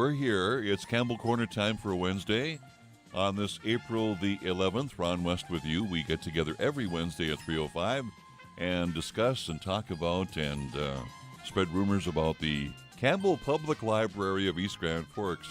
we're here. It's Campbell Corner time for a Wednesday. On this April the 11th, Ron West with you. We get together every Wednesday at 3:05 and discuss and talk about and spread rumors about the Campbell Public Library of East Grand Forks.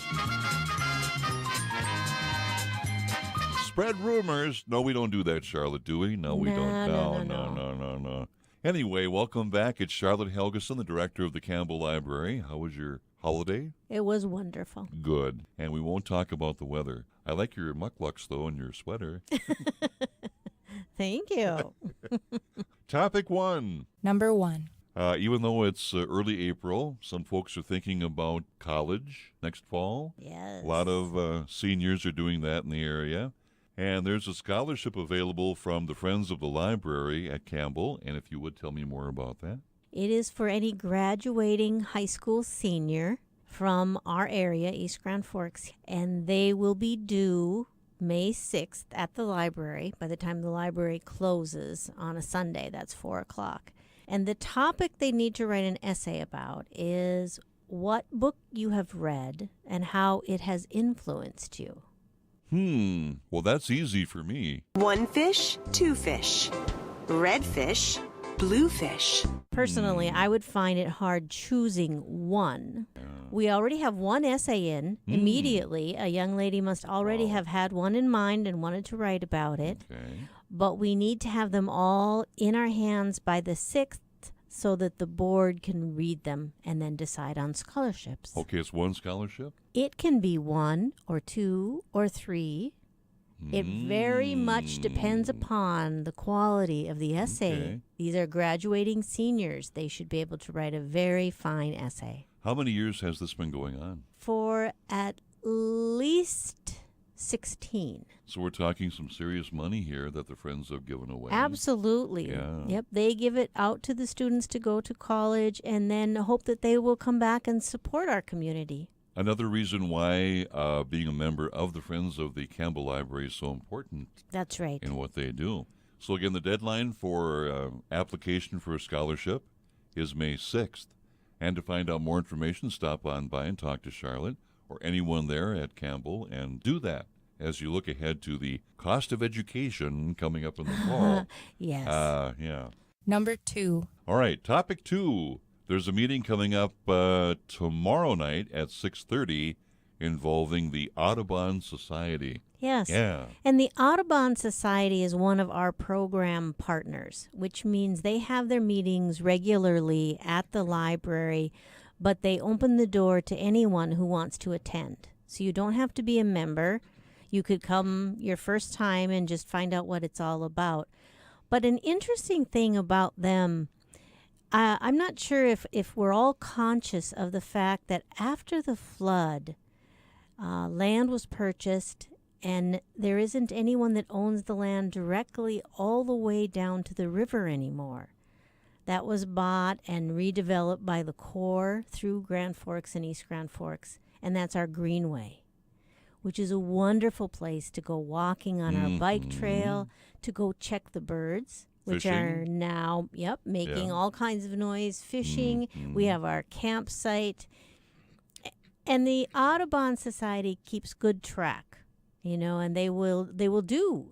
Spread rumors. No, we don't do that, Charlotte, do we? No, we don't. No. Anyway, welcome back. It's Charlotte Helgeson, the director of the Campbell Library. How was your holiday? It was wonderful. Good. And we won't talk about the weather. I like your mucklucks, though, and your sweater. Thank you. Topic 1. Number 1. Even though it's early April, some folks are thinking about college next fall. Yes. A lot of seniors are doing that in the area. And there's a scholarship available from the Friends of the Library at Campbell. And if you would tell me more about that. It is for any graduating high school senior from our area, East Grand Forks, and they will be due May 6th at the library by the time the library closes on a Sunday. That's 4 o'clock. And the topic they need to write an essay about is what book you have read and how it has influenced you. Well, that's easy for me. 1 fish, 2 fish. Red fish, blue fish. Personally, I would find it hard choosing one. We already have one essay in immediately. A young lady must already have had one in mind and wanted to write about it. Okay. But we need to have them all in our hands by the 6th so that the board can read them and then decide on scholarships. Okay, it's one scholarship? It can be 1 or 2 or 3. It very much depends upon the quality of the essay. Okay. These are graduating seniors. They should be able to write a very fine essay. How many years has this been going on? For at least 16. So we're talking some serious money here that the Friends have given away. Absolutely. Yeah. Yep. They give it out to the students to go to college and then hope that they will come back and support our community. Another reason why being a member of the Friends of the Campbell Library is so important. That's right. In what they do. So again, the deadline for application for a scholarship is May 6th. And to find out more information, stop on by and talk to Charlotte or anyone there at Campbell and do that as you look ahead to the cost of education coming up in the fall. Yes. Yeah. Number 2. All right, topic 2. There's a meeting coming up tomorrow night at 6:30 involving the Audubon Society. Yes. Yeah. And the Audubon Society is one of our program partners, which means they have their meetings regularly at the library, but they open the door to anyone who wants to attend. So you don't have to be a member. You could come your first time and just find out what it's all about. But an interesting thing about them, I'm not sure if we're all conscious of the fact that after the flood, land was purchased and there isn't anyone that owns the land directly all the way down to the river anymore. That was bought and redeveloped by the Corps through Grand Forks and East Grand Forks, and that's our Greenway, which is a wonderful place to go walking on our bike trail, to go check the birds, which Fishing. are now, making all kinds of noise, fishing. We have our campsite. And the Audubon Society keeps good track, and they will do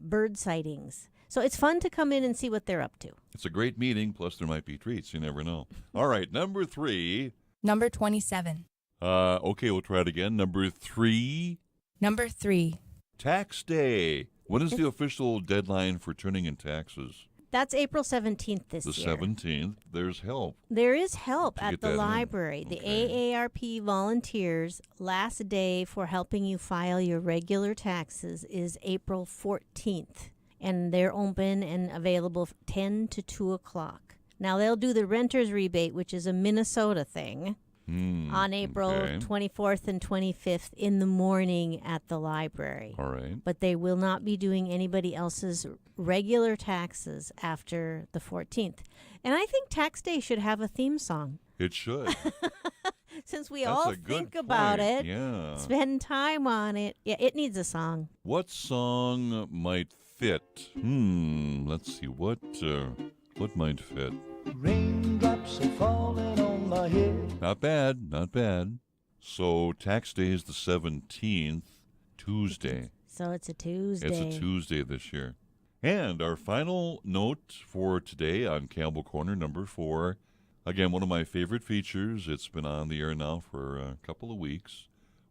bird sightings. So it's fun to come in and see what they're up to. It's a great meeting, plus there might be treats. You never know. All right, number 3. Number 27. Okay, we'll try it again. Number 3. Number 3. Tax day. When is the official deadline for turning in taxes? That's April 17th this The year. 17th. There's help. There is help To at get the that in. library. The Okay. AARP volunteers, last day for helping you file your regular taxes is April 14th. And they're open and available 10 to 2 o'clock. Now, they'll do the renter's rebate, which is a Minnesota thing, on April okay. 24th and 25th in the morning at the library. All right. But they will not be doing anybody else's regular taxes after the 14th. And I think tax day should have a theme song. It should. Since we That's all a good think about point. it, Yeah. spend time on it. Yeah, it needs a song. What song might fit? Let's see. What might fit? Raindrops are falling on my head. Not bad. Not bad. So tax day is the 17th, Tuesday. So it's a Tuesday. It's a Tuesday this year. And our final note for today on Campbell Corner, number 4. Again, one of my favorite features. It's been on the air now for a couple of weeks.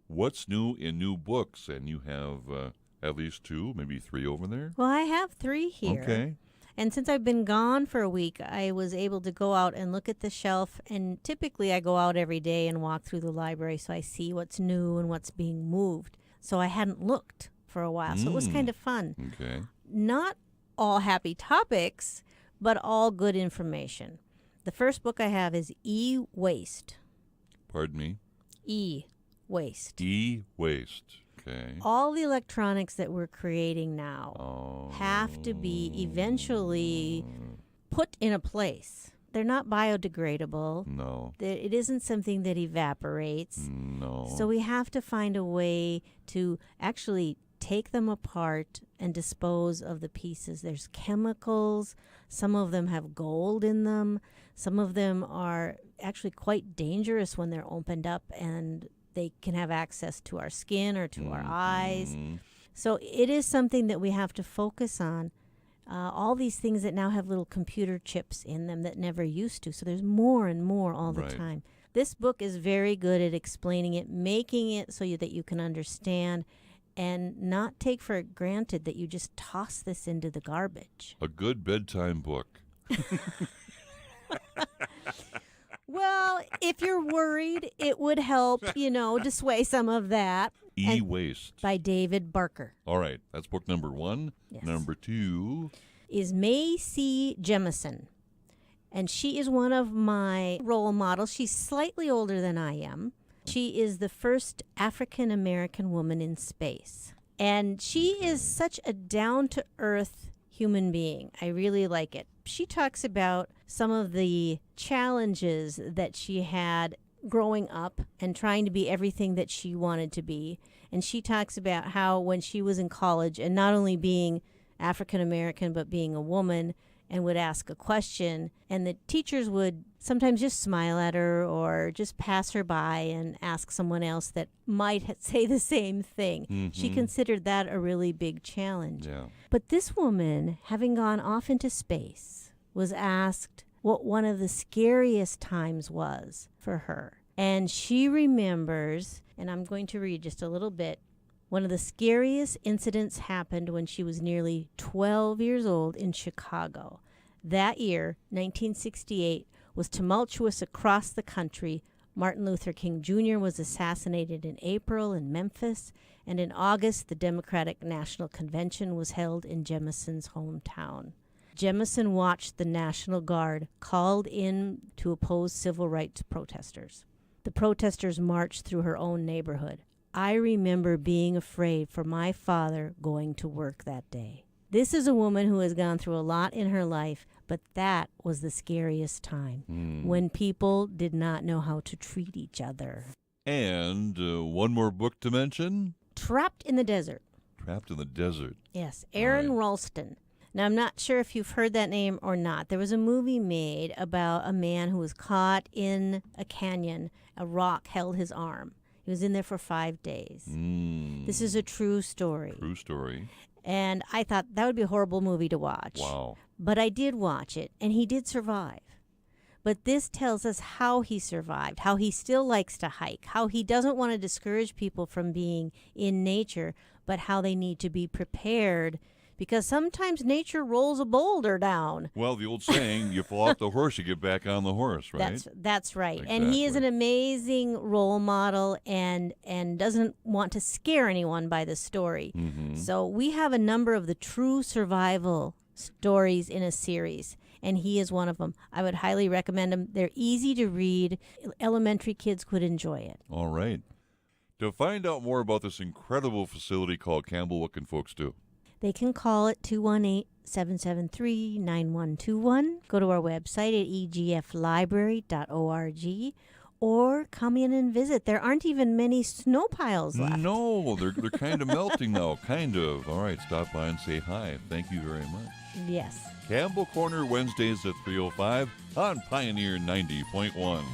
What's new in new books? And you have at least 2, maybe 3 over there. Well, I have 3 here. Okay. And since I've been gone for a week, I was able to go out and look at the shelf. And typically I go out every day and walk through the library so I see what's new and what's being moved. So I hadn't looked for a while. So it was kind of fun. Okay. Not all happy topics, but all good information. The first book I have is E-Waste. Pardon me? E-Waste. E-Waste. Okay. All the electronics that we're creating now have to be eventually put in a place. They're not biodegradable. No. It isn't something that evaporates. No. So we have to find a way to actually take them apart and dispose of the pieces. There's chemicals. Some of them have gold in them. Some of them are actually quite dangerous when they're opened up, and they can have access to our skin or to our eyes. So it is something that we have to focus on. All these things that now have little computer chips in them that never used to. So there's more and more all the time. This book is very good at explaining it, making it so that you can understand and not take for granted that you just toss this into the garbage. A good bedtime book. Well, if you're worried, it would help, dissuade some of that. E-Waste. By David Barker. All right. That's book number 1. Yes. Number 2. Is May C. Jemison. And she is one of my role models. She's slightly older than I am. She is the first African-American woman in space. And she is such a down-to-earth human being. I really like it. She talks about some of the challenges that she had growing up and trying to be everything that she wanted to be. And she talks about how when she was in college, and not only being African American, but being a woman, and would ask a question, and the teachers would sometimes just smile at her or just pass her by and ask someone else that might say the same thing. She considered that a really big challenge. Yeah. But this woman, having gone off into space, was asked what one of the scariest times was for her. And she remembers, and I'm going to read just a little bit, one of the scariest incidents happened when she was nearly 12 years old in Chicago. That year, 1968, was tumultuous across the country. Martin Luther King Jr. was assassinated in April in Memphis, and in August, the Democratic National Convention was held in Jemison's hometown. Jemison watched the National Guard called in to oppose civil rights protesters. The protesters marched through her own neighborhood. I remember being afraid for my father going to work that day. This is a woman who has gone through a lot in her life, but that was the scariest time, when people did not know how to treat each other. And one more book to mention. Trapped in the Desert. Trapped in the Desert. Yes, Aaron Ralston. Now, I'm not sure if you've heard that name or not. There was a movie made about a man who was caught in a canyon. A rock held his arm. He was in there for 5 days. This is a true story. True story. And I thought that would be a horrible movie to watch. Wow. But I did watch it, and he did survive. But this tells us how he survived, how he still likes to hike, how he doesn't want to discourage people from being in nature, but how they need to be prepared, because sometimes nature rolls a boulder down. Well, the old saying, you fall off the horse, you get back on the horse, right? That's right. Exactly. And he is an amazing role model and doesn't want to scare anyone by the story. So we have a number of the true survival stories in a series, and he is one of them. I would highly recommend them. They're easy to read. Elementary kids could enjoy it. All right. To find out more about this incredible facility called Campbell, what can folks do? They can call it 218-773-9121. Go to our website at egflibrary.org, or come in and visit. There aren't even many snow piles left. No, they're kind of melting now, kind of. All right, stop by and say hi. Thank you very much. Yes. Campbell Corner, Wednesdays at 3:05 on Pioneer 90.1.